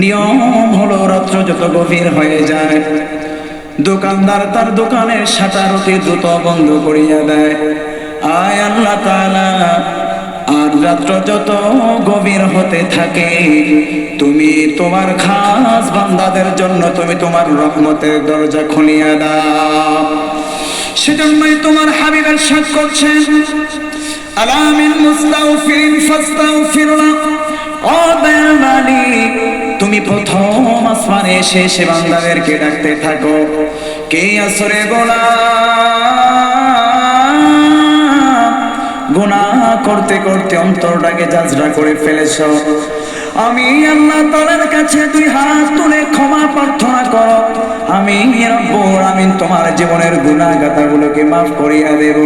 নিয়ম হলো রাত্র যত গভীর হয়ে যায় দোকানদার তার দোকানের শাটার অতি দ্রুত বন্ধ করিয়া দেয়। আয় আল্লাহ তাআলা, আর রাত্র যত গভীর হতে থাকে তুমি তোমার খাস বান্দাদের জন্য তুমি তোমার রহমতের দরজা খুলিয়া দাও। সেজন্যই তোমার হাবিব ইরশাদ করছেন, আলা মিন মুস্তাগফিরিন ফাস্তাগফিরুল্লাহ। ও দয়ার মালিক, তুমি প্রথম আসমানে এসে সে বান্দাদেরকে ডাকতে থাকো, কে আসরে গুনাহ করতে করতে অন্তরটাকে জাজরা করে ফেলেছো, আমি আল্লাহ তাআলার কাছে দুই হাত তুলে ক্ষমা প্রার্থনা করো, আমি রব্বুল আমিন তোমার জীবনের গুনাহ গাতাগুলোকে মাফ করিয়া দেব।